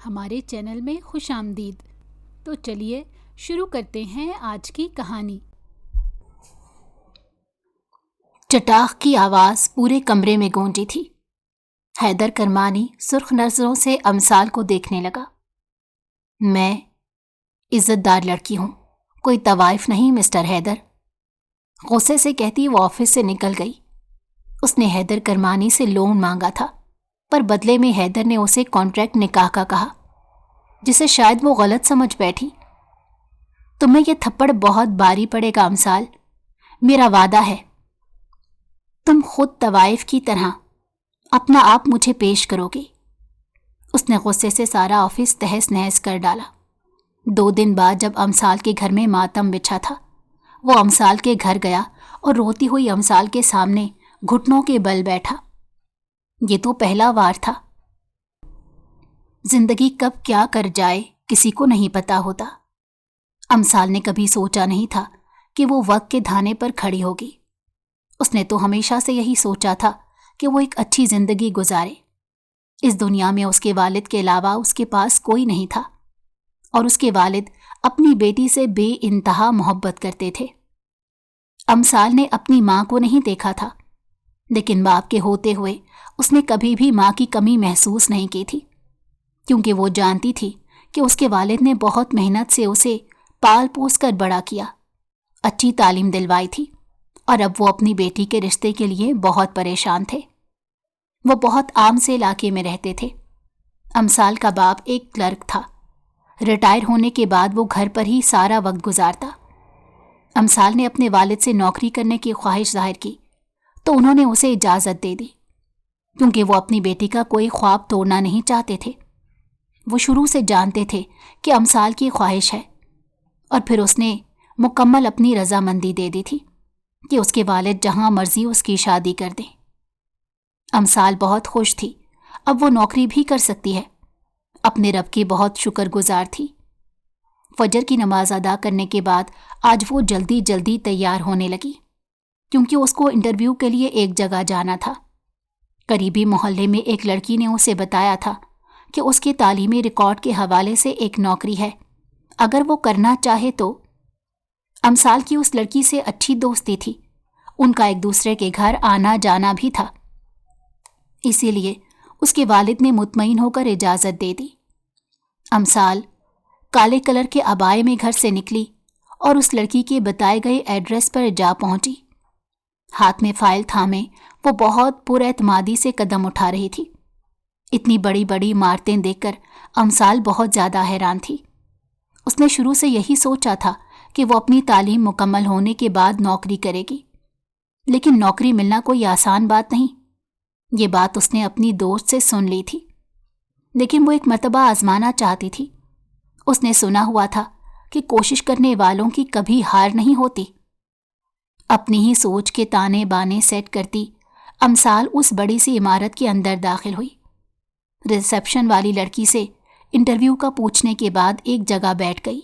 ہمارے چینل میں خوش آمدید۔ تو چلیے شروع کرتے ہیں آج کی کہانی۔ چٹاخ کی آواز پورے کمرے میں گونجی تھی۔ حیدر کرمانی سرخ نظروں سے امثال کو دیکھنے لگا۔ میں عزت دار لڑکی ہوں، کوئی طوائف نہیں مسٹر حیدر، غصے سے کہتی وہ آفس سے نکل گئی۔ اس نے حیدر کرمانی سے لون مانگا تھا، پر بدلے میں حیدر نے اسے کانٹریکٹ نکاح کا کہا، جسے شاید وہ غلط سمجھ بیٹھی۔ تمہیں یہ تھپڑ بہت باری پڑے گا امثال، میرا وعدہ ہے تم خود طوائف کی طرح اپنا آپ مجھے پیش کرو گی۔ اس نے غصے سے سارا آفس تہس نہس کر ڈالا۔ 2 دن بعد جب امثال کے گھر میں ماتم بچھا تھا، وہ امثال کے گھر گیا اور روتی ہوئی امثال کے سامنے گھٹنوں کے بل بیٹھا۔ یہ تو پہلا وار تھا، زندگی کب کیا کر جائے کسی کو نہیں پتا ہوتا۔ امثال نے کبھی سوچا نہیں تھا کہ وہ وقت کے دھانے پر کھڑی ہوگی۔ اس نے تو ہمیشہ سے یہی سوچا تھا کہ وہ ایک اچھی زندگی گزارے۔ اس دنیا میں اس کے والد کے علاوہ اس کے پاس کوئی نہیں تھا، اور اس کے والد اپنی بیٹی سے بے انتہا محبت کرتے تھے۔ امثال نے اپنی ماں کو نہیں دیکھا تھا، لیکن باپ کے ہوتے ہوئے اس نے کبھی بھی ماں کی کمی محسوس نہیں کی تھی، کیونکہ وہ جانتی تھی کہ اس کے والد نے بہت محنت سے اسے پال پوس کر بڑا کیا، اچھی تعلیم دلوائی تھی، اور اب وہ اپنی بیٹی کے رشتے کے لیے بہت پریشان تھے۔ وہ بہت عام سے علاقے میں رہتے تھے۔ امثال کا باپ ایک کلرک تھا، ریٹائر ہونے کے بعد وہ گھر پر ہی سارا وقت گزارتا۔ امثال نے اپنے والد سے نوکری کرنے کی خواہش ظاہر کی تو انہوں نے اسے اجازت دے دی، کیونکہ وہ اپنی بیٹی کا کوئی خواب توڑنا نہیں چاہتے تھے۔ وہ شروع سے جانتے تھے کہ امثال کی خواہش ہے، اور پھر اس نے مکمل اپنی رضامندی دے دی تھی کہ اس کے والد جہاں مرضی اس کی شادی کر دیں۔ امثال بہت خوش تھی، اب وہ نوکری بھی کر سکتی ہے، اپنے رب کی بہت شکر گزار تھی۔ فجر کی نماز ادا کرنے کے بعد آج وہ جلدی جلدی تیار ہونے لگی، کیونکہ اس کو انٹرویو کے لیے ایک جگہ جانا تھا۔ قریبی محلے میں ایک لڑکی نے اسے بتایا تھا کہ اس کے تعلیمی ریکارڈ کے حوالے سے ایک نوکری ہے، اگر وہ کرنا چاہے تو۔ امثال کی اس لڑکی سے اچھی دوستی تھی، ان کا ایک دوسرے کے گھر آنا جانا بھی تھا، اسی لیے اس کے والد نے مطمئن ہو کر اجازت دے دی۔ امثال کالے کلر کے عبائے میں گھر سے نکلی اور اس لڑکی کے بتائے گئے ایڈریس پر جا پہنچی۔ ہاتھ میں فائل تھامے وہ بہت پر اعتمادی سے قدم اٹھا رہی تھی۔ اتنی بڑی بڑی عمارتیں دیکھ کر امثال بہت زیادہ حیران تھی۔ اس نے شروع سے یہی سوچا تھا کہ وہ اپنی تعلیم مکمل ہونے کے بعد نوکری کرے گی، لیکن نوکری ملنا کوئی آسان بات نہیں۔ یہ بات اس نے اپنی دوست سے سن لی تھی، لیکن وہ ایک مرتبہ آزمانا چاہتی تھی۔ اس نے سنا ہوا تھا کہ کوشش کرنے والوں کی کبھی ہار نہیں ہوتی۔ اپنی ہی سوچ کے تانے بانے سیٹ کرتی امثال اس بڑی سی عمارت کے اندر داخل ہوئی۔ ریسیپشن والی لڑکی سے انٹرویو کا پوچھنے کے بعد ایک جگہ بیٹھ گئی۔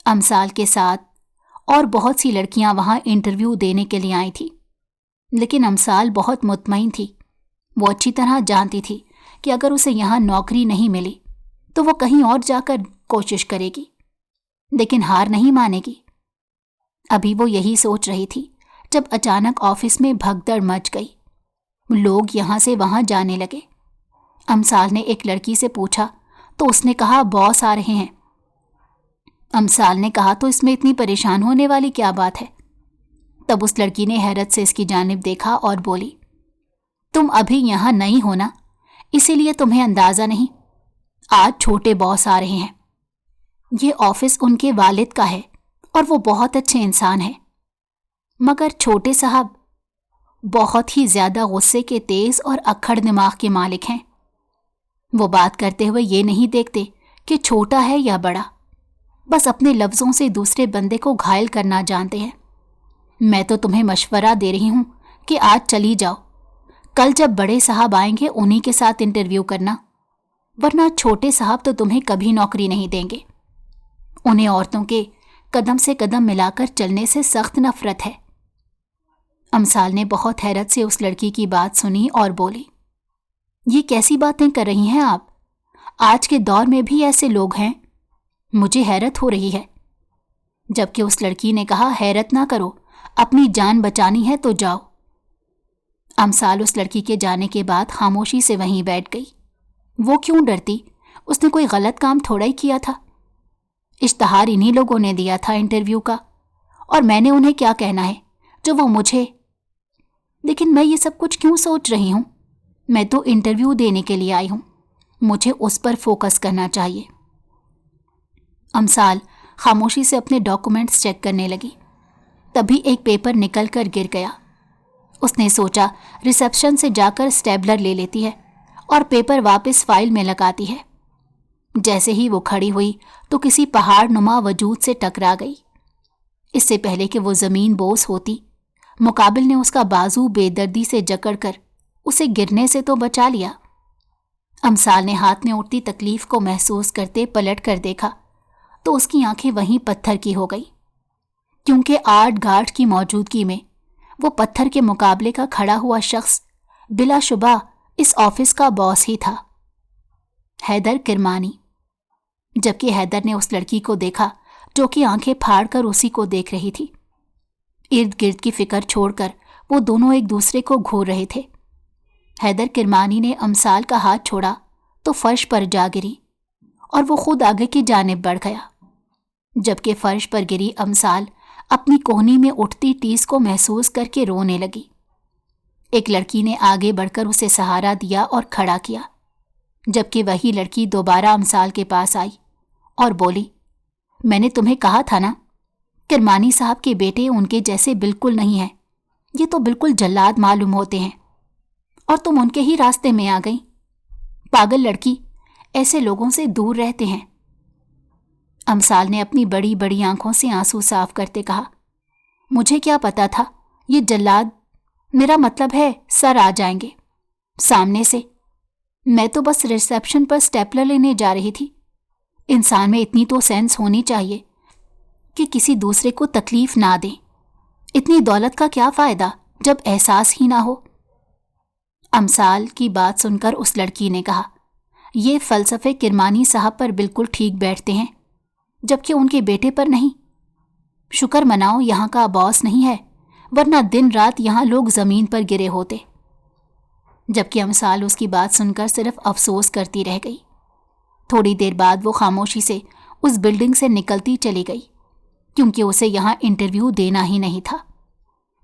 امثال کے ساتھ اور بہت سی لڑکیاں وہاں انٹرویو دینے کے لیے آئی تھیں، لیکن امثال بہت مطمئن تھی۔ وہ اچھی طرح جانتی تھی کہ اگر اسے یہاں نوکری نہیں ملی تو وہ کہیں اور جا کر کوشش کرے گی، لیکن ہار نہیں مانے گی۔ ابھی وہ یہی سوچ رہی تھی جب اچانک آفس میں بھگدڑ مچ گئی، لوگ یہاں سے وہاں جانے لگے۔ امثال نے ایک لڑکی سے پوچھا تو اس نے کہا باس آ رہے ہیں۔ امثال نے کہا تو اس میں اتنی پریشان ہونے والی کیا بات ہے؟ تب اس لڑکی نے حیرت سے اس کی جانب دیکھا اور بولی، تم ابھی یہاں نہیں ہونا، اسی لیے تمہیں اندازہ نہیں، آج چھوٹے باس آ رہے ہیں۔ یہ آفس ان کے والد کا ہے اور وہ بہت اچھے انسان ہیں، مگر چھوٹے صاحب بہت ہی زیادہ غصے کے تیز اور اکھڑ دماغ کے مالک ہیں۔ وہ بات کرتے ہوئے یہ نہیں دیکھتے کہ چھوٹا ہے یا بڑا، بس اپنے لفظوں سے دوسرے بندے کو گھائل کرنا جانتے ہیں۔ میں تو تمہیں مشورہ دے رہی ہوں کہ آج چلی جاؤ، کل جب بڑے صاحب آئیں گے انہی کے ساتھ انٹرویو کرنا، ورنہ چھوٹے صاحب تو تمہیں کبھی نوکری نہیں دیں گے۔ انہیں عورتوں کے قدم سے قدم ملا کر چلنے سے سخت نفرت ہے۔ امثال نے بہت حیرت سے اس لڑکی کی بات سنی اور بولی، یہ کیسی باتیں کر رہی ہیں آپ؟ آج کے دور میں بھی ایسے لوگ ہیں؟ مجھے حیرت ہو رہی ہے۔ جبکہ اس لڑکی نے کہا، حیرت نہ کرو، اپنی جان بچانی ہے تو جاؤ۔ امثال اس لڑکی کے جانے کے بعد خاموشی سے وہیں بیٹھ گئی۔ وہ کیوں ڈرتی؟ اس نے کوئی غلط کام تھوڑا ہی کیا تھا۔ اشتہار انہی لوگوں نے دیا تھا انٹرویو کا، اور میں نے انہیں کیا کہنا ہے جو وہ مجھے… لیکن میں یہ سب کچھ کیوں سوچ رہی ہوں؟ میں تو انٹرویو دینے کے لیے آئی ہوں، مجھے اس پر فوکس کرنا چاہیے۔ امثال خاموشی سے اپنے ڈاکومنٹس چیک کرنے لگی، تبھی ایک پیپر نکل کر گر گیا۔ اس نے سوچا ریسیپشن سے جا کر اسٹیبلر لے لیتی ہے اور پیپر واپس فائل میں لگاتی ہے۔ جیسے ہی وہ کھڑی ہوئی تو کسی پہاڑ نما وجود سے ٹکرا گئی۔ اس سے پہلے کہ وہ زمین بوس ہوتی، مقابل نے اس کا بازو بے دردی سے جکڑ کر اسے گرنے سے تو بچا لیا۔ امثال نے ہاتھ میں اٹھتی تکلیف کو محسوس کرتے پلٹ کر دیکھا تو اس کی آنکھیں وہیں پتھر کی ہو گئی، کیونکہ آرٹ گارڈ کی موجودگی میں وہ پتھر کے مقابلے کا کھڑا ہوا شخص بلا شبہ اس آفس کا باس ہی تھا، حیدر کرمانی۔ جبکہ حیدر نے اس لڑکی کو دیکھا جو کہ آنکھیں پھاڑ کر اسی کو دیکھ رہی تھی۔ ارد گرد کی فکر چھوڑ کر وہ دونوں ایک دوسرے کو گھور رہے تھے۔ حیدر کرمانی نے امثال کا ہاتھ چھوڑا تو فرش پر جا گری اور وہ خود آگے کی جانب بڑھ گیا۔ جبکہ فرش پر گری امثال اپنی کوہنی میں اٹھتی ٹیس کو محسوس کر کے رونے لگی۔ ایک لڑکی نے آگے بڑھ کر اسے سہارا دیا اور کھڑا کیا، جبکہ وہی لڑکی دوبارہ امثال کے پاس آئی اور بولی، میں نے تمہیں کہا تھا نا، کرمانی صاحب کے بیٹے ان کے جیسے بالکل نہیں ہیں، یہ تو بالکل جلاد معلوم ہوتے ہیں، اور تم ان کے ہی راستے میں آ گئی۔ پاگل لڑکی، ایسے لوگوں سے دور رہتے ہیں۔ امثال نے اپنی بڑی بڑی آنکھوں سے آنسو صاف کرتے کہا، مجھے کیا پتا تھا یہ جلاد، میرا مطلب ہے سر آ جائیں گے سامنے سے۔ میں تو بس ریسیپشن پر اسٹیپلر لینے جا رہی تھی۔ انسان میں اتنی تو سینس ہونی چاہیے کہ کسی دوسرے کو تکلیف نہ دیں۔ اتنی دولت کا کیا فائدہ جب احساس ہی نہ ہو؟ امثال کی بات سن کر اس لڑکی نے کہا، یہ فلسفے کرمانی صاحب پر بالکل ٹھیک بیٹھتے ہیں، جبکہ ان کے بیٹے پر نہیں۔ شکر مناؤ یہاں کا باس نہیں ہے، ورنہ دن رات یہاں لوگ زمین پر گرے ہوتے۔ جبکہ امثال اس کی بات سن کر صرف افسوس کرتی رہ گئی۔ تھوڑی دیر بعد وہ خاموشی سے اس بلڈنگ سے نکلتی چلی گئی، کیونکہ اسے یہاں انٹرویو دینا ہی نہیں تھا،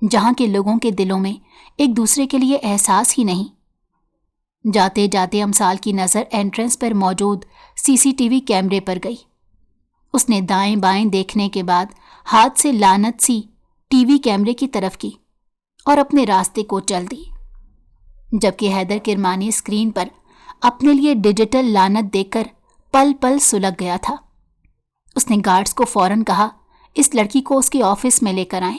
جہاں کے لوگوں کے دلوں میں ایک دوسرے کے لیے احساس ہی نہیں۔ جاتے جاتے امثال کی نظر انٹرنس پر موجود CCTV کیمرے پر گئی۔ اس نے دائیں بائیں دیکھنے کے بعد ہاتھ سے لعنت سی ٹی وی کیمرے کی طرف کی اور اپنے راستے کو چل دی۔ جبکہ حیدر کرمانی اسکرین پر اپنے لیے ڈیجیٹل لعنت دیکھ کر پل پل سلگ گیا تھا۔ اس نے گارڈز کو فوراً کہا اس لڑکی کو اس کے آفس میں لے کر آئیں،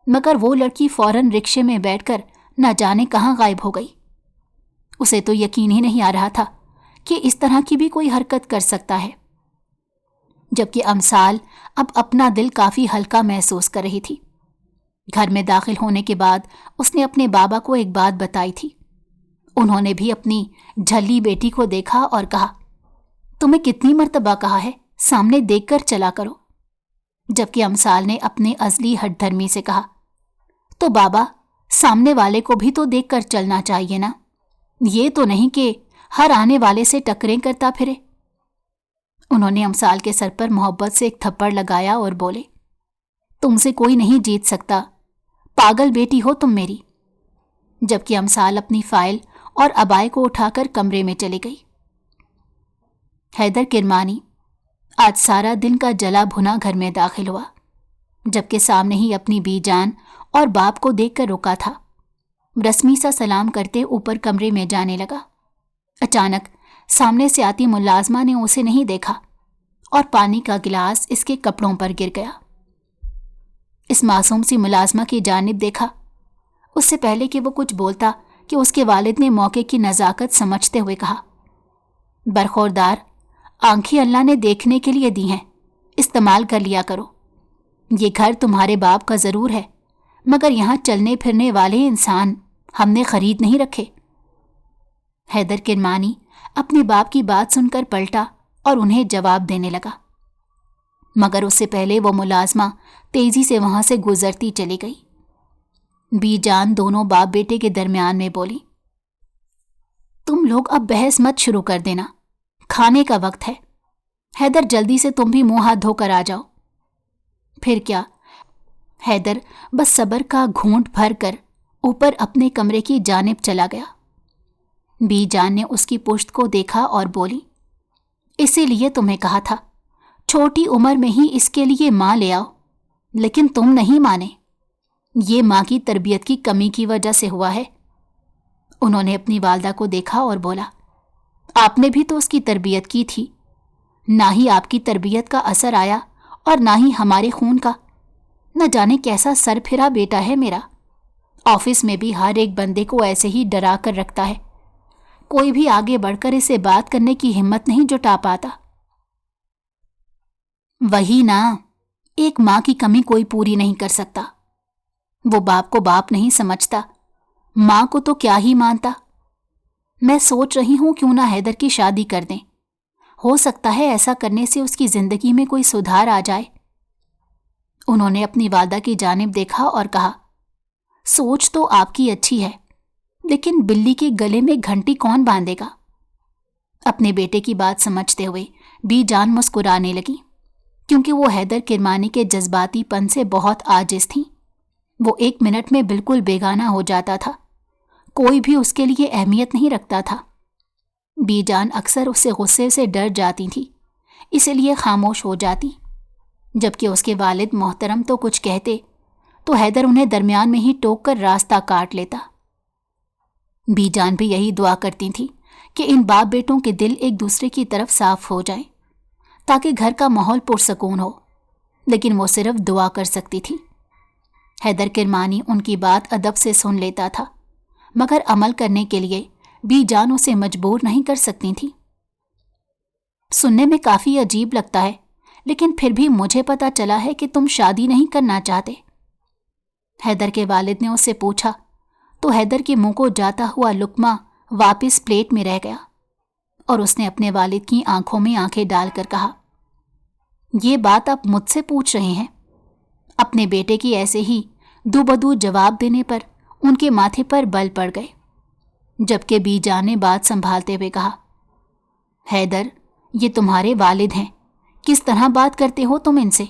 مگر وہ لڑکی فوراً رکشے میں بیٹھ کر نہ جانے کہاں غائب ہو گئی۔ اسے تو یقین ہی نہیں آ رہا تھا کہ اس طرح کی بھی کوئی حرکت کر سکتا ہے۔ جبکہ امثال اب اپنا دل کافی ہلکا محسوس کر رہی تھی۔ گھر میں داخل ہونے کے بعد اس نے اپنے بابا کو ایک بات بتائی تھی۔ انہوں نے بھی اپنی جھلی بیٹی کو دیکھا اور کہا، تمہیں کتنی مرتبہ کہا ہے سامنے دیکھ کر چلا کرو۔ جبکہ امثال نے اپنے ازلی ہٹ دھرمی سے کہا، تو بابا سامنے والے کو بھی تو دیکھ کر چلنا چاہیے نا، یہ تو نہیں کہ ہر آنے والے سے ٹکریں کرتا پھرے۔ انہوں نے امثال کے سر پر محبت سے ایک تھپڑ لگایا اور بولے، تم سے کوئی نہیں جیت سکتا، پاگل بیٹی ہو تم میری۔ جبکہ امثال اپنی فائل اور عبائے کو اٹھا کر کمرے میں چلی گئی۔ حیدر کرمانی آج سارا دن کا جلا بھنا گھر میں داخل ہوا، جبکہ سامنے ہی اپنی بی جان اور باپ کو دیکھ کر رکا تھا۔ رسمی سا سلام کرتے اوپر کمرے میں جانے لگا۔ اچانک سامنے سے آتی ملازمہ نے اسے نہیں دیکھا اور پانی کا گلاس اس کے کپڑوں پر گر گیا۔ اس معصوم سی ملازمہ کی جانب دیکھا۔ اس سے پہلے کہ وہ کچھ بولتا کہ اس کے والد نے موقع کی نزاکت سمجھتے ہوئے کہا، برخوردار، آنکھیں اللہ نے دیکھنے کے لیے دی ہیں، استعمال کر لیا کرو۔ یہ گھر تمہارے باپ کا ضرور ہے، مگر یہاں چلنے پھرنے والے انسان ہم نے خرید نہیں رکھے۔ حیدر کرمانی اپنے باپ کی بات سن کر پلٹا اور انہیں جواب دینے لگا، مگر اس سے پہلے وہ ملازمہ تیزی سے وہاں سے گزرتی چلی گئی۔ بی جان دونوں باپ بیٹے کے درمیان میں بولی، تم لوگ اب بحث مت شروع کر دینا، کھانے کا وقت ہے۔ حیدر جلدی سے تم بھی منہ ہاتھ دھو کر آ جاؤ۔ پھر کیا، حیدر بس صبر کا گھونٹ بھر کر اوپر اپنے کمرے کی جانب چلا گیا۔ بی جان نے اس کی پشت کو دیکھا اور بولی، اسی لیے تمہیں کہا تھا چھوٹی عمر میں ہی اس کے لیے ماں لے آؤ، لیکن تم نہیں مانے۔ یہ ماں کی تربیت کی کمی کی وجہ سے ہوا ہے۔ انہوں نے اپنی والدہ کو دیکھا اور بولا، آپ نے بھی تو اس کی تربیت کی تھی، نہ ہی آپ کی تربیت کا اثر آیا اور نہ ہی ہمارے خون کا۔ نہ جانے کیسا سر پھرا بیٹا ہے میرا، آفس میں بھی ہر ایک بندے کو ایسے ہی ڈرا کر رکھتا ہے، کوئی بھی آگے بڑھ کر اسے بات کرنے کی ہمت نہیں جٹا پاتا۔ وہی نا، ایک ماں کی کمی کوئی پوری نہیں کر سکتا۔ وہ باپ کو باپ نہیں سمجھتا، ماں کو تو کیا ہی مانتا۔ میں سوچ رہی ہوں کیوں نہ حیدر کی شادی کر دیں، ہو سکتا ہے ایسا کرنے سے اس کی زندگی میں کوئی سدھار آ جائے۔ انہوں نے اپنی والدہ کی جانب دیکھا اور کہا، سوچ تو آپ کی اچھی ہے، لیکن بلی کے گلے میں گھنٹی کون باندھے گا؟ اپنے بیٹے کی بات سمجھتے ہوئے بی جان مسکرانے لگی، کیونکہ وہ حیدر کرمانی کے جذباتی پن سے بہت عاجز تھیں۔ وہ 1 منٹ میں بالکل بیگانہ ہو جاتا تھا، کوئی بھی اس کے لیے اہمیت نہیں رکھتا تھا۔ بی جان اکثر اس سے غصے سے ڈر جاتی تھی، اسی لیے خاموش ہو جاتی، جبکہ اس کے والد محترم تو کچھ کہتے تو حیدر انہیں درمیان میں ہی ٹوک کر راستہ کاٹ لیتا۔ بی جان بھی یہی دعا کرتی تھی کہ ان باپ بیٹوں کے دل ایک دوسرے کی طرف صاف ہو جائیں تاکہ گھر کا ماحول پرسکون ہو، لیکن وہ صرف دعا کر سکتی تھی۔ حیدر کرمانی ان کی بات ادب سے سن لیتا تھا، مگر عمل کرنے کے لیے بی جان اسے مجبور نہیں کر سکتی تھی۔ سننے میں کافی عجیب لگتا ہے، لیکن پھر بھی مجھے پتا چلا ہے کہ تم شادی نہیں کرنا چاہتے۔ حیدر کے والد نے اس سے پوچھا تو حیدر کے منہ کو جاتا ہوا لقمہ واپس پلیٹ میں رہ گیا، اور اس نے اپنے والد کی آنکھوں میں آنکھیں ڈال کر کہا، یہ بات آپ مجھ سے پوچھ رہے ہیں؟ اپنے بیٹے کی ایسے ہی دو بدو جواب دینے پر ان کے ماتھے پر بل پڑ گئے، جبکہ بی جان نے بات سنبھالتے ہوئے کہا، حیدر، یہ تمہارے والد ہیں، کس طرح بات کرتے ہو تم ان سے؟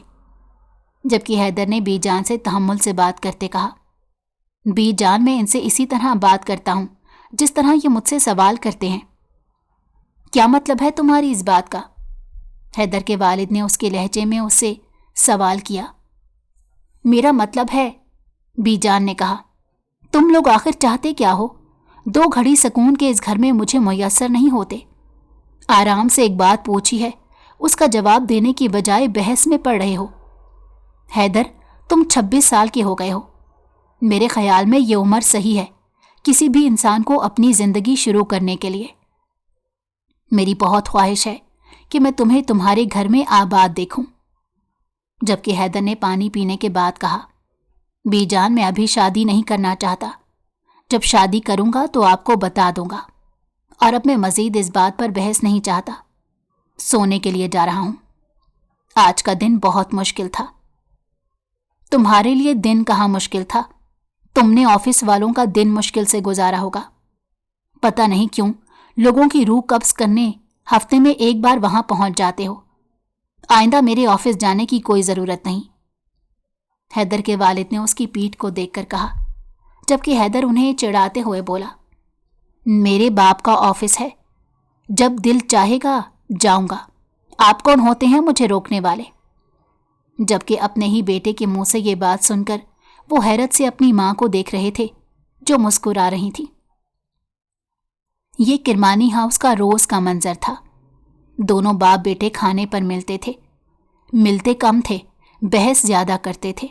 جبکہ حیدر نے بی جان سے تحمل سے بات کرتے کہا، بی جان، میں ان سے اسی طرح بات کرتا ہوں جس طرح یہ مجھ سے سوال کرتے ہیں۔ کیا مطلب ہے تمہاری اس بات کا؟ حیدر کے والد نے اس کے لہجے میں اس سے سوال کیا۔ میرا مطلب ہے، بی جان نے کہا، تم لوگ آخر چاہتے کیا ہو؟ 2 گھڑی سکون کے اس گھر میں مجھے میسر نہیں ہوتے۔ آرام سے ایک بات پوچھی ہے، اس کا جواب دینے کی بجائے بحث میں پڑ رہے ہو۔ حیدر، تم 26 سال کے ہو گئے ہو، میرے خیال میں یہ عمر صحیح ہے کسی بھی انسان کو اپنی زندگی شروع کرنے کے لیے۔ میری بہت خواہش ہے کہ میں تمہیں تمہارے گھر میں آباد دیکھوں۔ جبکہ حیدر نے پانی پینے کے بعد کہا، بی جان، میں ابھی شادی نہیں کرنا چاہتا، جب شادی کروں گا تو آپ کو بتا دوں گا، اور اب میں مزید اس بات پر بحث نہیں چاہتا، سونے کے لیے جا رہا ہوں۔ آج کا دن بہت مشکل تھا۔ تمہارے لیے دن کہاں مشکل تھا، تم نے آفس والوں کا دن مشکل سے گزارا ہوگا۔ پتہ نہیں کیوں لوگوں کی روح قبض کرنے ہفتے میں 1 بار وہاں پہنچ جاتے ہو۔ آئندہ میرے آفس جانے کی کوئی ضرورت نہیں۔ حیدر کے والد نے اس کی پیٹھ کو دیکھ کر کہا، جبکہ حیدر انہیں چڑھاتے ہوئے بولا، میرے باپ کا آفس ہے، جب دل چاہے گا جاؤں گا، آپ کون ہوتے ہیں مجھے روکنے والے؟ جبکہ اپنے ہی بیٹے کے منہ سے یہ بات سن کر وہ حیرت سے اپنی ماں کو دیکھ رہے تھے جو مسکرا رہی تھی۔ یہ کرمانی ہاؤس کا روز کا منظر تھا۔ دونوں باپ بیٹے کھانے پر ملتے تھے، ملتے کم تھے، بحث زیادہ کرتے تھے،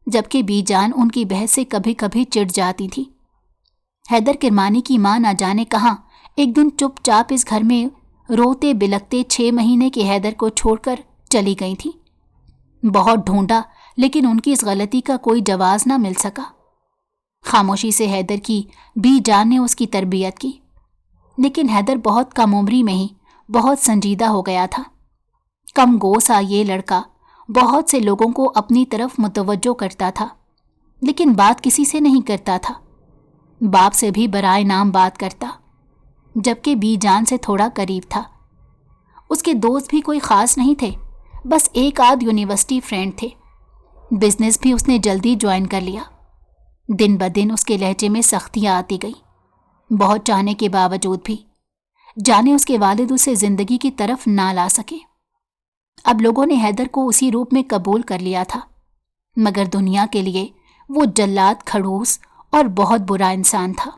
جبکہ بی جان ان کی بحث سے کبھی کبھی چڑ جاتی تھی۔ حیدر کرمانی کی ماں نہ جانے کہاں ایک دن چپ چاپ اس گھر میں روتے بلکتے 6 مہینے کے حیدر کو چھوڑ کر چلی گئی تھی۔ بہت ڈھونڈا، لیکن ان کی اس غلطی کا کوئی جواز نہ مل سکا۔ خاموشی سے حیدر کی بی جان نے اس کی تربیت کی، لیکن حیدر بہت کم عمری میں ہی بہت سنجیدہ ہو گیا تھا۔ کم گو سا یہ لڑکا بہت سے لوگوں کو اپنی طرف متوجہ کرتا تھا، لیکن بات کسی سے نہیں کرتا تھا۔ باپ سے بھی برائے نام بات کرتا، جبکہ بی جان سے تھوڑا قریب تھا۔ اس کے دوست بھی کوئی خاص نہیں تھے، بس ایک آدھ یونیورسٹی فرینڈ تھے۔ بزنس بھی اس نے جلدی جوائن کر لیا۔ دن بدن اس کے لہجے میں سختیاں آتی گئیں، بہت چاہنے کے باوجود بھی، جانے اس کے والد اسے زندگی کی طرف نہ لا سکے۔ اب لوگوں نے حیدر کو اسی روپ میں قبول کر لیا تھا، مگر دنیا کے لیے وہ جلاد، کھڑوس اور بہت برا انسان تھا۔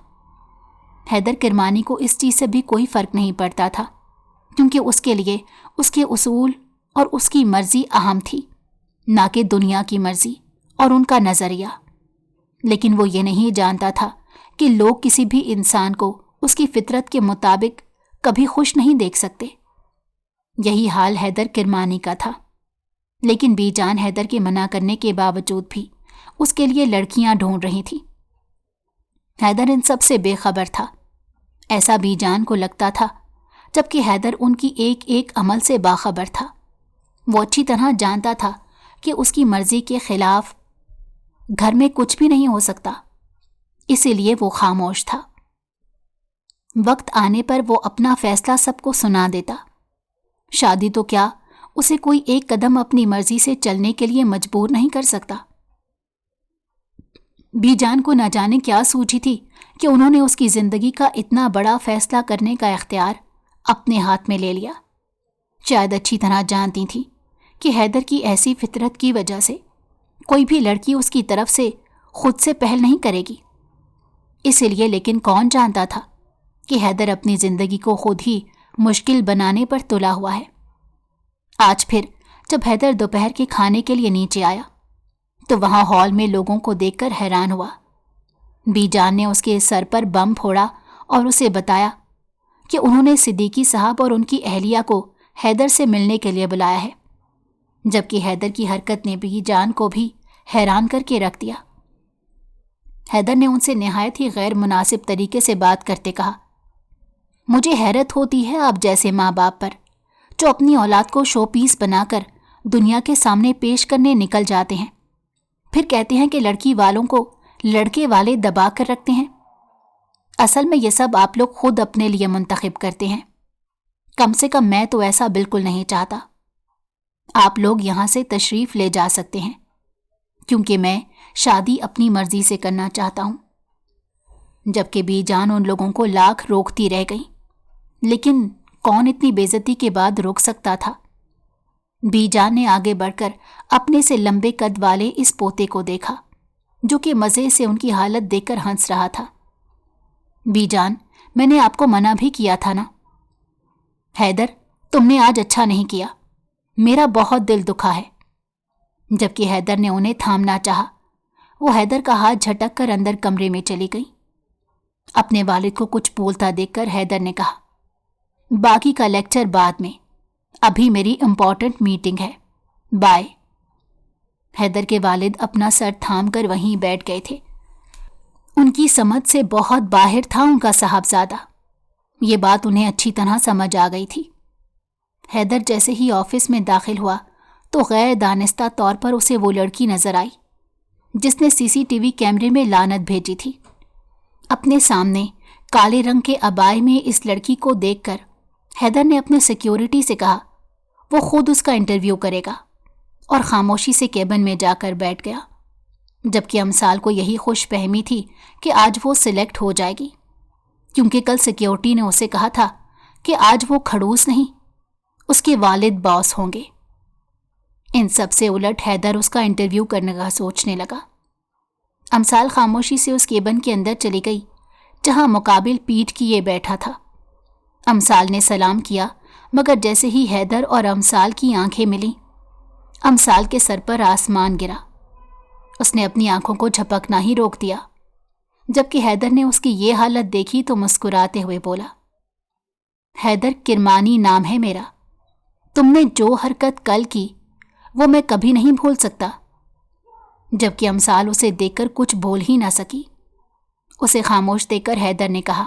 حیدر کرمانی کو اس چیز سے بھی کوئی فرق نہیں پڑتا تھا، کیونکہ اس کے لیے اس کے اصول اور اس کی مرضی اہم تھی، نہ کہ دنیا کی مرضی اور ان کا نظریہ۔ لیکن وہ یہ نہیں جانتا تھا کہ لوگ کسی بھی انسان کو اس کی فطرت کے مطابق کبھی خوش نہیں دیکھ سکتے۔ یہی حال حیدر کرمانی کا تھا، لیکن بی جان حیدر کے منع کرنے کے باوجود بھی اس کے لیے لڑکیاں ڈھونڈ رہی تھی۔ حیدر ان سب سے بے خبر تھا، ایسا بی جان کو لگتا تھا، جبکہ حیدر ان کی ایک ایک عمل سے باخبر تھا۔ وہ اچھی طرح جانتا تھا کہ اس کی مرضی کے خلاف گھر میں کچھ بھی نہیں ہو سکتا، اسی لیے وہ خاموش تھا۔ وقت آنے پر وہ اپنا فیصلہ سب کو سنا دیتا۔ شادی تو کیا، اسے کوئی ایک قدم اپنی مرضی سے چلنے کے لیے مجبور نہیں کر سکتا۔ بی جان کو نہ جانے کیا سوچی تھی کہ انہوں نے اس کی زندگی کا اتنا بڑا فیصلہ کرنے کا اختیار اپنے ہاتھ میں لے لیا۔ شاید اچھی طرح جانتی تھی کہ حیدر کی ایسی فطرت کی وجہ سے کوئی بھی لڑکی اس کی طرف سے خود سے پہل نہیں کرے گی۔ اسی لیے لیکن کون جانتا تھا کہ حیدر اپنی زندگی کو خود ہی مشکل بنانے پر تلا ہوا ہے۔ آج پھر جب حیدر دوپہر کے کھانے کے لیے نیچے آیا تو وہاں ہال میں لوگوں کو دیکھ کر حیران ہوا۔ بی جان نے اس کے سر پر بم پھوڑا اور اسے بتایا کہ انہوں نے صدیقی صاحب اور ان کی اہلیہ کو حیدر سے ملنے کے لیے بلایا ہے، جبکہ حیدر کی حرکت نے بی جان کو بھی حیران کر کے رکھ دیا۔ حیدر نے ان سے نہایت ہی غیر مناسب طریقے سے بات کرتے کہا، مجھے حیرت ہوتی ہے آپ جیسے ماں باپ پر، جو اپنی اولاد کو شو پیس بنا کر دنیا کے سامنے پیش کرنے نکل جاتے ہیں، پھر کہتے ہیں کہ لڑکی والوں کو لڑکے والے دبا کر رکھتے ہیں۔ اصل میں یہ سب آپ لوگ خود اپنے لیے منتخب کرتے ہیں، کم سے کم میں تو ایسا بالکل نہیں چاہتا۔ آپ لوگ یہاں سے تشریف لے جا سکتے ہیں، کیونکہ میں شادی اپنی مرضی سے کرنا چاہتا ہوں۔ جبکہ بی جان ان لوگوں کو لاکھ روکتی رہ گئی، لیکن کون اتنی بے عزتی کے بعد روک سکتا تھا؟ بی جان نے آگے بڑھ کر اپنے سے لمبے قد والے اس پوتے کو دیکھا، جو کہ مزے سے ان کی حالت دیکھ کر ہنس رہا تھا۔ بی جان، میں نے آپ کو منع بھی کیا تھا نا؟ حیدر، تم نے آج اچھا نہیں کیا، میرا بہت دل دکھا ہے۔ جبکہ حیدر نے انہیں تھامنا چاہا، وہ حیدر کا ہاتھ جھٹک کر اندر کمرے میں چلی گئی۔ اپنے والد کو کچھ بولتا دیکھ کر حیدر نے کہا، باقی کا لیکچر بعد میں، ابھی میری امپورٹنٹ میٹنگ ہے، بائے۔ حیدر کے والد اپنا سر تھام کر وہیں بیٹھ گئے تھے۔ ان کی سمجھ سے بہت باہر تھا ان کا صاحبزادہ، یہ بات انہیں اچھی طرح سمجھ آ گئی تھی۔ حیدر جیسے ہی آفس میں داخل ہوا تو غیر دانستہ طور پر اسے وہ لڑکی نظر آئی جس نے CCTV کیمرے میں لعنت بھیجی تھی۔ اپنے سامنے کالے رنگ کے عبائے میں اس لڑکی کو دیکھ کر حیدر نے اپنے سیکیورٹی سے کہا وہ خود اس کا انٹرویو کرے گا، اور خاموشی سے کیبن میں جا کر بیٹھ گیا، جبکہ امثال کو یہی خوش فہمی تھی کہ آج وہ سلیکٹ ہو جائے گی، کیونکہ کل سیکیورٹی نے اسے کہا تھا کہ آج وہ کھڑوس نہیں، اس کے والد باس ہوں گے۔ ان سب سے الٹ حیدر اس کا انٹرویو کرنے کا سوچنے لگا۔ امثال خاموشی سے اس کیبن کے اندر چلی گئی جہاں مقابل پیٹھ کیے بیٹھا تھا۔ امثال نے سلام کیا، مگر جیسے ہی حیدر اور امثال کی آنکھیں ملیں، امثال کے سر پر آسمان گرا۔ اس نے اپنی آنکھوں کو جھپکنا ہی روک دیا۔ جبکہ حیدر نے اس کی یہ حالت دیکھی تو مسکراتے ہوئے بولا، حیدر کرمانی نام ہے میرا، تم نے جو حرکت کل کی وہ میں کبھی نہیں بھول سکتا۔ جبکہ امثال اسے دیکھ کر کچھ بول ہی نہ سکی۔ اسے خاموش دیکھ کر حیدر نے کہا،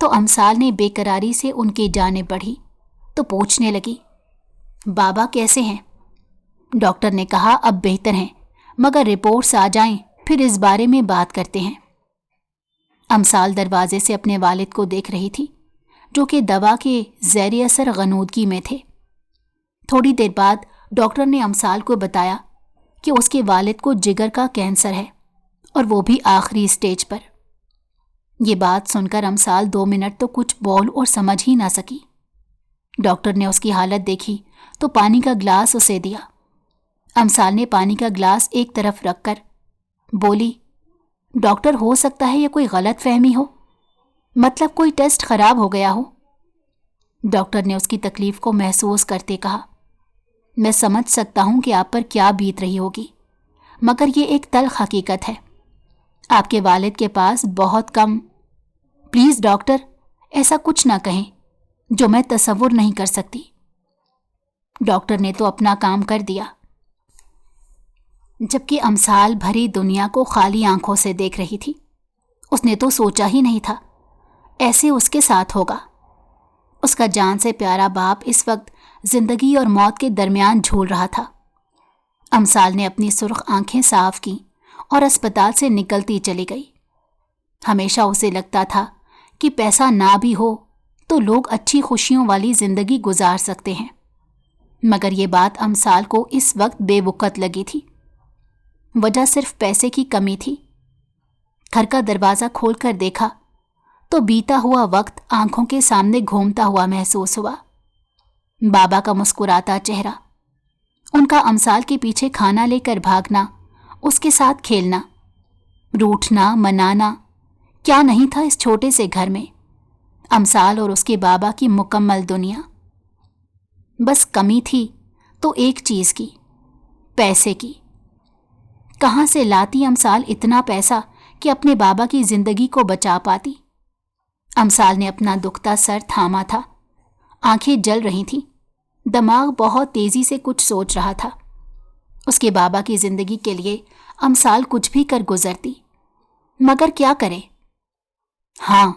تو امثال نے بےقراری سے ان کی جانب بڑھی تو پوچھنے لگی، بابا کیسے ہیں؟ ڈاکٹر نے کہا اب بہتر ہیں، مگر رپورٹس آ جائیں پھر اس بارے میں بات کرتے ہیں۔ امثال دروازے سے اپنے والد کو دیکھ رہی تھی جو کہ دوا کے زیر اثر غنودگی میں تھے۔ تھوڑی دیر بعد ڈاکٹر نے امثال کو بتایا کہ اس کے والد کو جگر کا کینسر ہے اور وہ بھی آخری اسٹیج پر۔ یہ بات سن کر امثال 2 منٹ تو کچھ بول اور سمجھ ہی نہ سکی۔ ڈاکٹر نے اس کی حالت دیکھی تو پانی کا گلاس اسے دیا۔ امثال نے پانی کا گلاس ایک طرف رکھ کر بولی، ڈاکٹر ہو سکتا ہے یہ کوئی غلط فہمی ہو، مطلب کوئی ٹیسٹ خراب ہو گیا ہو۔ ڈاکٹر نے اس کی تکلیف کو محسوس کرتے کہا، میں سمجھ سکتا ہوں کہ آپ پر کیا بیت رہی ہوگی، مگر یہ ایک تلخ حقیقت ہے۔ آپ کے والد کے پاس بہت کم، پلیز ڈاکٹر ایسا کچھ نہ کہیں جو میں تصور نہیں کر سکتی۔ ڈاکٹر نے تو اپنا کام کر دیا، جبکہ امثال بھری دنیا کو خالی آنکھوں سے دیکھ رہی تھی۔ اس نے تو سوچا ہی نہیں تھا ایسے اس کے ساتھ ہوگا۔ اس کا جان سے پیارا باپ اس وقت زندگی اور موت کے درمیان جھول رہا تھا۔ امثال نے اپنی سرخ آنکھیں صاف کیں اور اسپتال سے نکلتی چلی گئی۔ ہمیشہ اسے لگتا تھا کہ پیسہ نہ بھی ہو تو لوگ اچھی خوشیوں والی زندگی گزار سکتے ہیں، مگر یہ بات امثال کو اس وقت بے وقت لگی تھی۔ وجہ صرف پیسے کی کمی تھی۔ گھر کا دروازہ کھول کر دیکھا تو بیتا ہوا وقت آنکھوں کے سامنے گھومتا ہوا محسوس ہوا۔ بابا کا مسکراتا چہرہ، ان کا امثال کے پیچھے کھانا لے کر بھاگنا، اس کے ساتھ کھیلنا، روٹھنا منانا، کیا نہیں تھا اس چھوٹے سے گھر میں۔ امثال اور اس کے بابا کی مکمل دنیا۔ بس کمی تھی تو ایک چیز کی، پیسے کی۔ کہاں سے لاتی امثال اتنا پیسہ کہ اپنے بابا کی زندگی کو بچا پاتی؟ امثال نے اپنا دکھتا سر تھاما تھا، آنکھیں جل رہی تھیں، دماغ بہت تیزی سے کچھ سوچ رہا تھا۔ اس کے بابا کی زندگی کے لیے امثال کچھ بھی کر گزرتی، مگر کیا کرے؟ ہاں،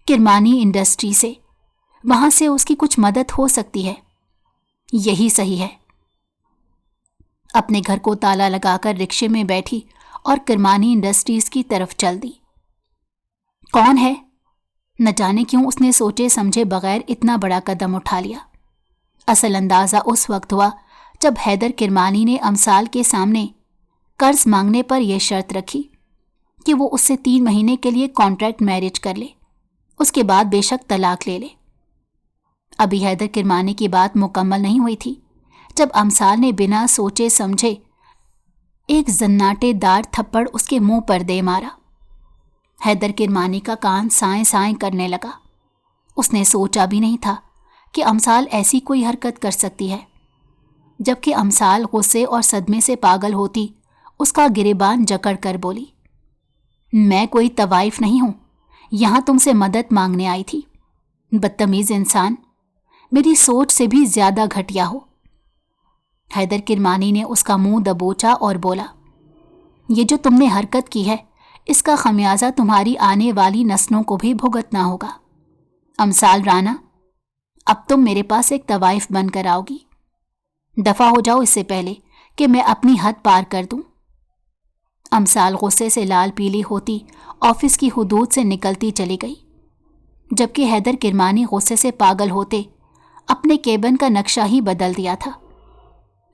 کرمانی انڈسٹری سے، وہاں سے اس کی کچھ مدد ہو سکتی ہے، یہی صحیح ہے۔ اپنے گھر کو تالا لگا کر رکشے میں بیٹھی اور کرمانی انڈسٹریز کی طرف چل دی۔ کون ہے؟ نہ جانے کیوں اس نے سوچے سمجھے بغیر اتنا بڑا قدم اٹھا لیا۔ اصل اندازہ اس وقت ہوا جب حیدر کرمانی نے امثال کے سامنے قرض مانگنے پر یہ شرط رکھی کہ وہ اس سے 3 مہینے کے لیے کانٹریکٹ میرج کر لے، اس کے بعد بے شک طلاق لے لے۔ ابھی حیدر کرمانی کی بات مکمل نہیں ہوئی تھی جب امثال نے بنا سوچے سمجھے ایک زناٹے دار تھپڑ اس کے منہ پر دے مارا۔ حیدر کرمانی کا کان سائیں سائیں کرنے لگا۔ اس نے سوچا بھی نہیں تھا کہ امثال ایسی کوئی حرکت کر سکتی ہے۔ جبکہ امثال غصے اور صدمے سے پاگل ہوتی، اس کا گریبان جکڑ کر بولی، میں کوئی طوائف نہیں ہوں، یہاں تم سے مدد مانگنے آئی تھی۔ بدتمیز انسان، میری سوچ سے بھی زیادہ گھٹیا ہو۔ حیدر کرمانی نے اس کا منہ دبوچا اور بولا، یہ جو تم نے حرکت کی ہے اس کا خمیازہ تمہاری آنے والی نسلوں کو بھی بھگتنا ہوگا۔ امثال رانا، اب تم میرے پاس ایک طوائف بن کر آؤ گی، دفع ہو جاؤ اس سے پہلے کہ میں اپنی حد پار کر دوں۔ امثال غصے سے لال پیلی ہوتی آفس کی حدود سے نکلتی چلی گئی، جبکہ حیدر کرمانی غصے سے پاگل ہوتے اپنے کیبن کا نقشہ ہی بدل دیا تھا۔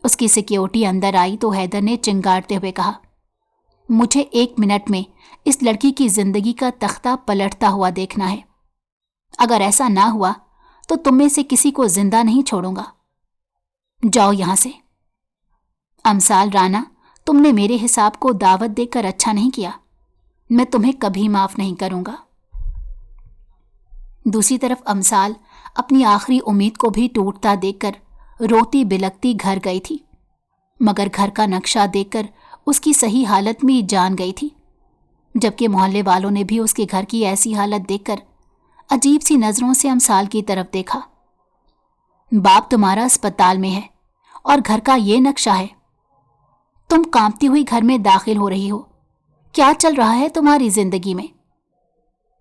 اس کی سیکیورٹی اندر آئی تو حیدر نے چنگاڑتے ہوئے کہا، مجھے 1 منٹ میں اس لڑکی کی زندگی کا تختہ پلٹتا ہوا دیکھنا ہے۔ اگر ایسا نہ ہوا تو تم میں سے کسی کو زندہ نہیں چھوڑوں گا، جاؤ یہاں سے۔ امثال رانا، تم نے میرے حساب کو دعوت دے کر اچھا نہیں کیا، میں تمہیں کبھی معاف نہیں کروں گا۔ دوسری طرف امثال اپنی آخری امید کو بھی ٹوٹتا دیکھ کر روتی بلکتی گھر گئی تھی، مگر گھر کا نقشہ دیکھ کر اس کی صحیح حالت میں جان گئی تھی، جبکہ محلے والوں نے بھی اس کے گھر کی ایسی حالت دیکھ کر عجیب سی نظروں سے امثال کی طرف دیکھا۔ باپ تمہارا اسپتال میں ہے اور گھر کا یہ نقشہ ہے، تم کانپتی ہوئی گھر میں داخل ہو رہی ہو، کیا چل رہا ہے تمہاری زندگی میں؟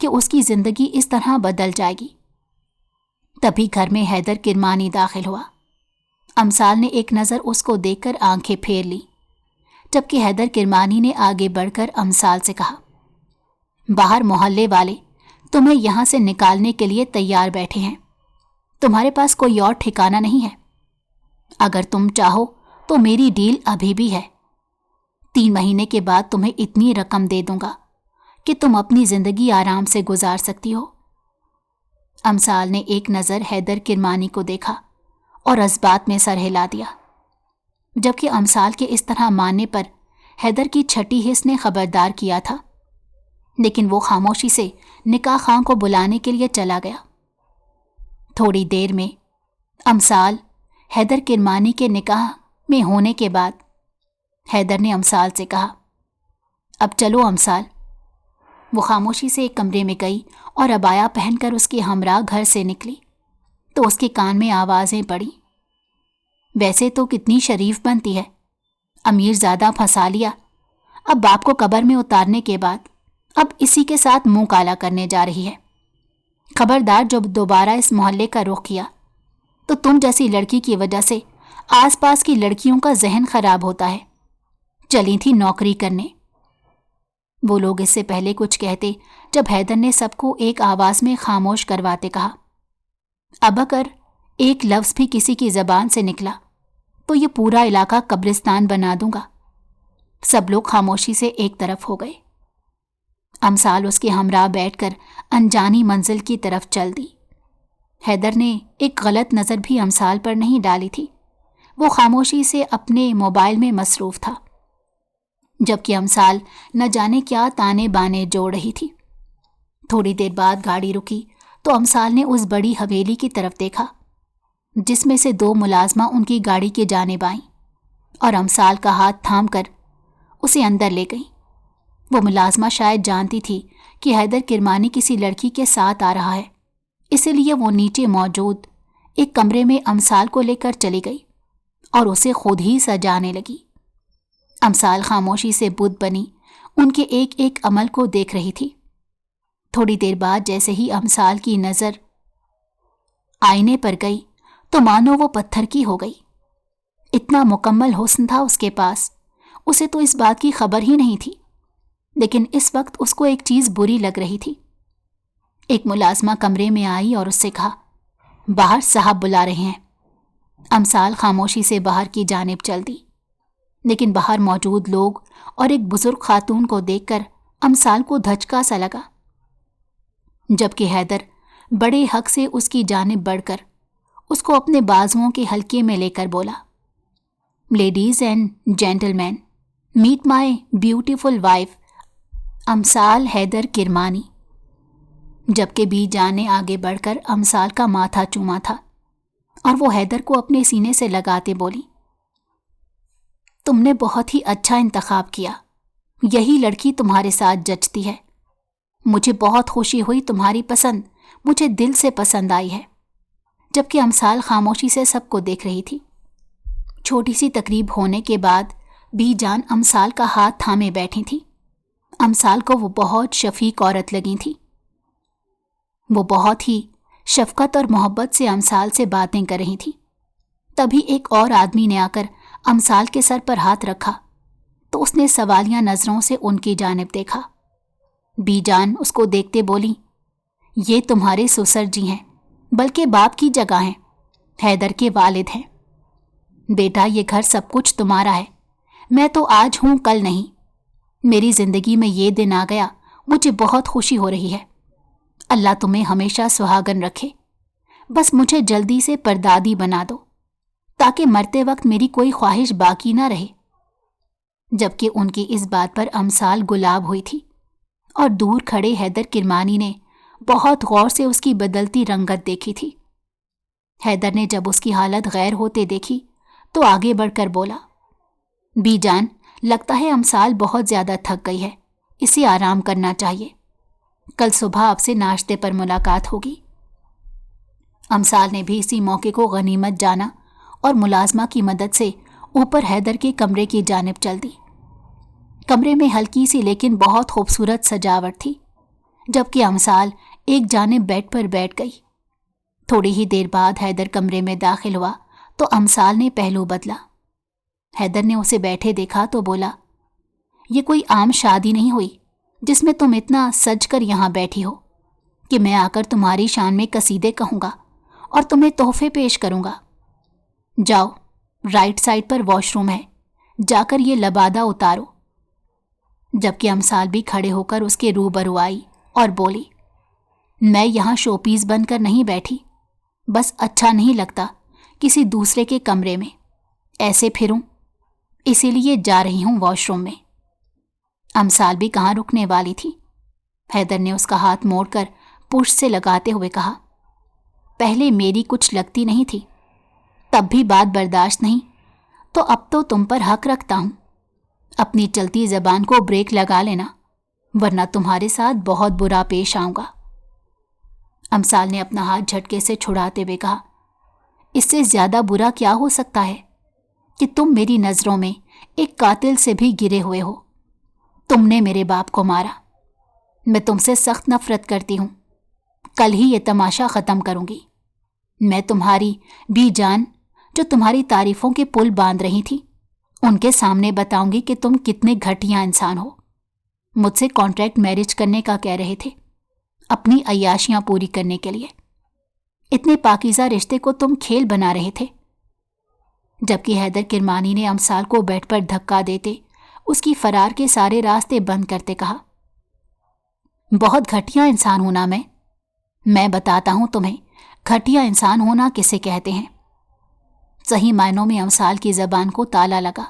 کہ اس کی زندگی اس طرح بدل جائے گی۔ تبھی گھر میں حیدر کرمانی داخل ہوا۔ امثال نے ایک نظر اس کو دیکھ کر آنکھیں پھیر لی، جبکہ حیدر کرمانی نے آگے بڑھ کر امثال سے کہا، باہر محلے والے تمہیں یہاں سے نکالنے کے لیے تیار بیٹھے ہیں، تمہارے پاس کوئی اور ٹھکانہ نہیں ہے؟ اگر تم چاہو تو میری ڈیل ابھی بھی ہے، 3 مہینے کے بعد تمہیں اتنی رقم دے دوں گا کہ تم اپنی زندگی آرام سے گزار سکتی ہو۔ امثال نے ایک نظر حیدر کرمانی کو دیکھا اور اسبات میں سر ہلا دیا، جبکہ امثال کے اس طرح ماننے پر حیدر کی چھٹی حس نے خبردار کیا تھا، لیکن وہ خاموشی سے نکاح خواں کو بلانے کے لیے چلا گیا۔ تھوڑی دیر میں امثال حیدر کرمانی کے نکاح میں ہونے کے بعد حیدر نے امثال سے کہا، اب چلو امثال۔ وہ خاموشی سے ایک کمرے میں گئی اور عبایا پہن کر اس کے ہمراہ گھر سے نکلی تو اس کے کان میں آوازیں پڑیں، ویسے تو کتنی شریف بنتی ہے، امیر زیادہ پھنسا لیا، اب باپ کو قبر میں اتارنے کے بعد اب اسی کے ساتھ منہ کالا کرنے جا رہی ہے۔ خبردار جب دوبارہ اس محلے کا رخ کیا تو تم جیسی لڑکی کی وجہ سے آس پاس کی لڑکیوں کا ذہن خراب ہوتا ہے، چلی تھی نوکری کرنے۔ وہ لوگ اس سے پہلے کچھ کہتے جب حیدر نے سب کو ایک آواز میں خاموش کرواتے کہا، اب اگر ایک لفظ بھی کسی کی زبان سے نکلا تو یہ پورا علاقہ قبرستان بنا دوں گا۔ سب لوگ خاموشی سے ایک طرف ہو گئے۔ امثال اس کے ہمراہ بیٹھ کر انجانی منزل کی طرف چل دی۔ حیدر نے ایک غلط نظر بھی امثال پر نہیں ڈالی تھی، وہ خاموشی سے اپنے موبائل میں مصروف تھا، جبکہ امثال نہ جانے کیا تانے بانے جوڑ رہی تھی۔ تھوڑی دیر بعد گاڑی رکی تو امثال نے اس بڑی حویلی کی طرف دیکھا جس میں سے 2 ملازمہ ان کی گاڑی کی جانب آئیں اور امثال کا ہاتھ تھام کر اسے اندر لے گئیں۔ وہ ملازمہ شاید جانتی تھی کہ حیدر کرمانی کسی لڑکی کے ساتھ آ رہا ہے، اسی لیے وہ نیچے موجود ایک کمرے میں امثال کو لے کر چلی گئی اور اسے خود ہی سجانے لگی۔ امثال خاموشی سے بت بنی ان کے ایک ایک عمل کو دیکھ رہی تھی۔ تھوڑی دیر بعد جیسے ہی امثال کی نظر آئینے پر گئی تو مانو وہ پتھر کی ہو گئی۔ اتنا مکمل حسن تھا اس کے پاس، اسے تو اس بات کی خبر ہی نہیں تھی، لیکن اس وقت اس کو ایک چیز بری لگ رہی تھی۔ ایک ملازمہ کمرے میں آئی اور اس سے کہا، باہر صاحب بلا رہے ہیں۔ امثال خاموشی سے باہر کی جانب چل دی، لیکن باہر موجود لوگ اور ایک بزرگ خاتون کو دیکھ کر امثال کو دھچکا سا لگا، جبکہ حیدر بڑے حق سے اس کی جانب بڑھ کر اس کو اپنے بازوؤں کے حلقے میں لے کر بولا، ladies and gentleman, meet my beautiful wife Amsal Haider Kirmani. جبکہ بی جان نے آگے بڑھ کر امثال کا ماتھا چوما تھا اور وہ حیدر کو اپنے سینے سے لگاتے بولی، تم نے بہت ہی اچھا انتخاب کیا، یہی لڑکی تمہارے ساتھ جچتی ہے، مجھے بہت خوشی ہوئی، تمہاری پسند مجھے دل سے پسند آئی ہے۔ جبکہ امثال خاموشی سے سب کو دیکھ رہی تھی۔ چھوٹی سی تقریب ہونے کے بعد بی جان امثال کا ہاتھ تھامے بیٹھی تھی۔ امثال کو وہ بہت شفیق عورت لگی تھی۔ وہ بہت ہی شفقت اور محبت سے امثال سے باتیں کر رہی تھی۔ تبھی ایک اور آدمی نے آ کر امثال کے سر پر ہاتھ رکھا تو اس نے سوالیہ نظروں سے ان کی جانب دیکھا۔ بی جان اس کو دیکھتے بولی، یہ تمہارے سسر جی ہیں، بلکہ باپ کی جگہ ہیں، حیدر کے والد ہیں۔ بیٹا یہ گھر سب کچھ تمہارا ہے، میں تو آج ہوں کل نہیں، میری زندگی میں یہ دن آ گیا، مجھے بہت خوشی ہو رہی ہے، اللہ تمہیں ہمیشہ سہاگن رکھے، بس مجھے جلدی سے پردادی بنا دو تاکہ مرتے وقت میری کوئی خواہش باقی نہ رہے۔ جبکہ ان کی اس بات پر امثال گلاب ہوئی تھی اور دور کھڑے حیدر کرمانی نے بہت غور سے اس کی بدلتی رنگت دیکھی تھی۔ حیدر نے جب اس کی حالت غیر ہوتے دیکھی تو آگے بڑھ کر بولا، بی جان لگتا ہے امثال بہت زیادہ تھک گئی ہے، اسے آرام کرنا چاہیے، کل صبح آپ سے ناشتے پر ملاقات ہوگی۔ امثال نے بھی اسی موقع کو غنیمت جانا اور ملازمہ کی مدد سے اوپر حیدر کے کمرے کی جانب چل دی۔ کمرے میں ہلکی سی لیکن بہت خوبصورت سجاوٹ تھی، جبکہ امثال ایک جانب بیڈ پر بیٹھ گئی۔ تھوڑی ہی دیر بعد حیدر کمرے میں داخل ہوا تو امثال نے پہلو بدلا۔ حیدر نے اسے بیٹھے دیکھا تو بولا، یہ کوئی عام شادی نہیں ہوئی جس میں تم اتنا سج کر یہاں بیٹھی ہو کہ میں آ کر تمہاری شان میں قصیدے کہوں گا اور تمہیں تحفے پیش کروں گا۔ جاؤ، رائٹ سائڈ پر واش روم ہے، جا کر یہ لبادہ اتارو۔ جبکہ امثال بھی کھڑے ہو کر اس کے روبرو آئی اور بولی، میں یہاں شو پیس بن کر نہیں بیٹھی، بس اچھا نہیں لگتا کسی دوسرے کے کمرے میں ایسے پھروں، اسی لیے جا رہی ہوں واش روم میں۔ امثال بھی کہاں رکنے والی تھی۔ حیدر نے اس کا ہاتھ موڑ کر پشت سے لگاتے ہوئے کہا، پہلے میری کچھ لگتی نہیں تھی، تب بھی بات برداشت نہیں، تو اب تو تم پر حق رکھتا ہوں۔ اپنی چلتی زبان کو بریک لگا لینا، ورنہ تمہارے ساتھ بہت برا پیش آؤں گا۔ امثال نے اپنا ہاتھ جھٹکے سے چھڑاتے ہوئے کہا، اس سے زیادہ برا کیا ہو سکتا ہے کہ تم میری نظروں میں ایک قاتل سے بھی گرے ہوئے ہو۔ تم نے میرے باپ کو مارا، میں تم سے سخت نفرت کرتی ہوں، کل ہی یہ تماشا ختم کروں گی۔ میں تمہاری بی جان جو تمہاری تعریفوں کے پل باندھ رہی تھی، ان کے سامنے بتاؤں گی کہ تم کتنے گھٹیا انسان ہو۔ مجھ سے کانٹریکٹ میرج کرنے کا کہہ رہے تھے، اپنی عیاشیاں پوری کرنے کے لیے۔ اتنے پاکیزہ رشتے کو تم کھیل بنا رہے تھے۔ جبکہ حیدر کرمانی نے امثال کو بیڈ پر دھکا دیتے اس کی فرار کے سارے راستے بند کرتے کہا، بہت گھٹیا انسان ہوں نا میں بتاتا ہوں تمہیں گھٹیا انسان ہونا کسے کہتے ہیں۔ صحیح معنوں میں امثال کی زبان کو تالا لگا۔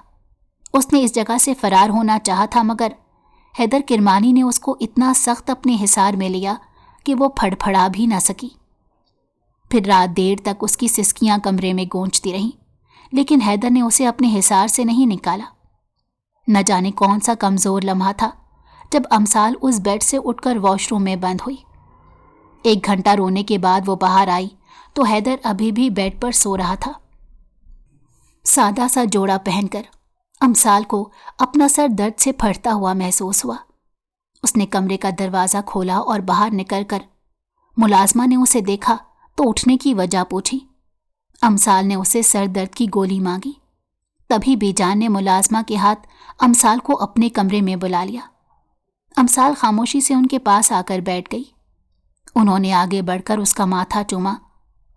اس نے اس جگہ سے فرار ہونا چاہا تھا، مگر حیدر کرمانی نے اس کو اتنا سخت اپنے حصار میں لیا کہ وہ پھڑ پھڑا بھی نہ سکی۔ پھر رات دیر تک اس کی سسکیاں کمرے میں گونجتی رہیں، لیکن حیدر نے اسے اپنے حصار سے نہیں نکالا۔ نہ جانے کون سا کمزور لمحہ تھا جب امثال اس بیڈ سے اٹھ کر واش روم میں بند ہوئی۔ 1 گھنٹہ رونے کے بعد وہ باہر آئی تو حیدر ابھی بھی بیڈ پر سو رہا تھا۔ سادہ سا جوڑا پہن کر امثال کو اپنا سر درد سے پھٹتا ہوا محسوس ہوا۔ اس نے کمرے کا دروازہ کھولا اور باہر نکل کر ملازمہ نے اسے دیکھا تو اٹھنے کی وجہ پوچھی۔ امثال نے اسے سر درد کی گولی مانگی۔ تبھی بی جان نے ملازمہ کے ہاتھ امثال کو اپنے کمرے میں بلا لیا۔ امثال خاموشی سے ان کے پاس آ کر بیٹھ گئی۔ انہوں نے آگے بڑھ کر اس کا ماتھا چوما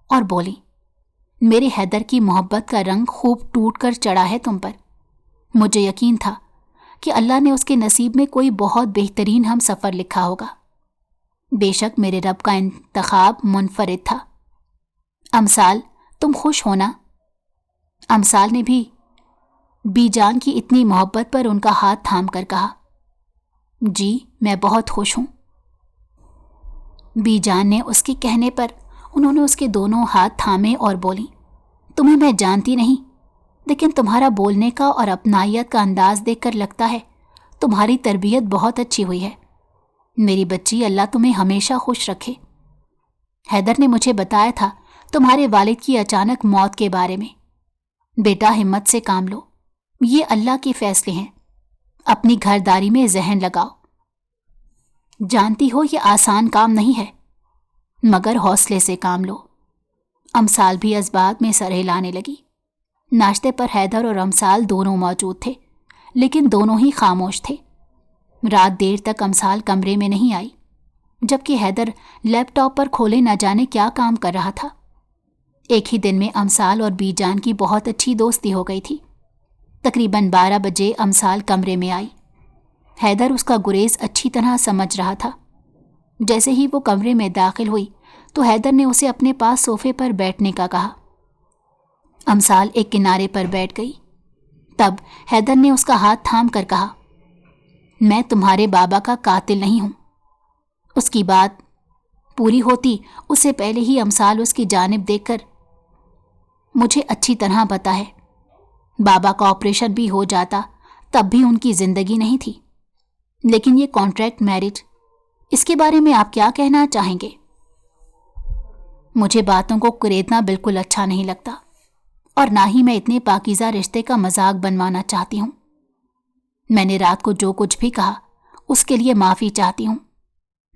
اور بولی، میرے حیدر کی محبت کا رنگ خوب ٹوٹ کر چڑھا ہے تم پر۔ مجھے یقین تھا کہ اللہ نے اس کے نصیب میں کوئی بہت بہترین ہم سفر لکھا ہوگا۔ بے شک میرے رب کا انتخاب منفرد تھا۔ امثال، تم خوش ہونا؟ امثال نے بھی بی جان کی اتنی محبت پر ان کا ہاتھ تھام کر کہا، جی میں بہت خوش ہوں۔ بی جان نے اس کے کہنے پر انہوں نے اس کے دونوں ہاتھ تھامے اور بولی، تمہیں میں جانتی نہیں، لیکن تمہارا بولنے کا اور اپنائیت کا انداز دیکھ کر لگتا ہے تمہاری تربیت بہت اچھی ہوئی ہے۔ میری بچی، اللہ تمہیں ہمیشہ خوش رکھے۔ حیدر نے مجھے بتایا تھا تمہارے والد کی اچانک موت کے بارے میں۔ بیٹا ہمت سے کام لو، یہ اللہ کے فیصلے ہیں، اپنی گھرداری میں ذہن لگاؤ۔ جانتی ہو یہ آسان کام نہیں ہے، مگر حوصلے سے کام لو۔ امثال بھی اس بات میں سر ہلانے لگی۔ ناشتے پر حیدر اور امثال دونوں موجود تھے، لیکن دونوں ہی خاموش تھے۔ رات دیر تک امثال کمرے میں نہیں آئی، جبکہ حیدر لیپ ٹاپ پر کھولے نہ جانے کیا کام کر رہا تھا۔ ایک ہی دن میں امثال اور بی جان کی بہت اچھی دوستی ہو گئی تھی۔ تقریباً 12 بجے امثال کمرے میں آئی۔ حیدر اس کا گریز اچھی طرح سمجھ رہا تھا۔ جیسے ہی وہ کمرے میں داخل ہوئی تو حیدر نے اسے اپنے پاس صوفے پر بیٹھنے کا کہا۔ امثال ایک کنارے پر بیٹھ گئی۔ تب حیدر نے اس کا ہاتھ تھام کر کہا، میں تمہارے بابا کا قاتل نہیں ہوں۔ اس کی بات پوری ہوتی اس سے پہلے ہی امثال اس کی جانب دیکھ کر، مجھے اچھی طرح پتا ہے بابا کا آپریشن بھی ہو جاتا تب بھی ان کی زندگی نہیں تھی، لیکن یہ کانٹریکٹ میرج، اس کے بارے میں آپ کیا کہنا چاہیں گے؟ مجھے باتوں کو کریدنا بالکل اچھا نہیں لگتا، اور نہ ہی میں اتنے پاکیزہ رشتے کا مذاق بنوانا چاہتی ہوں۔ میں نے رات کو جو کچھ بھی کہا اس کے لیے معافی چاہتی ہوں۔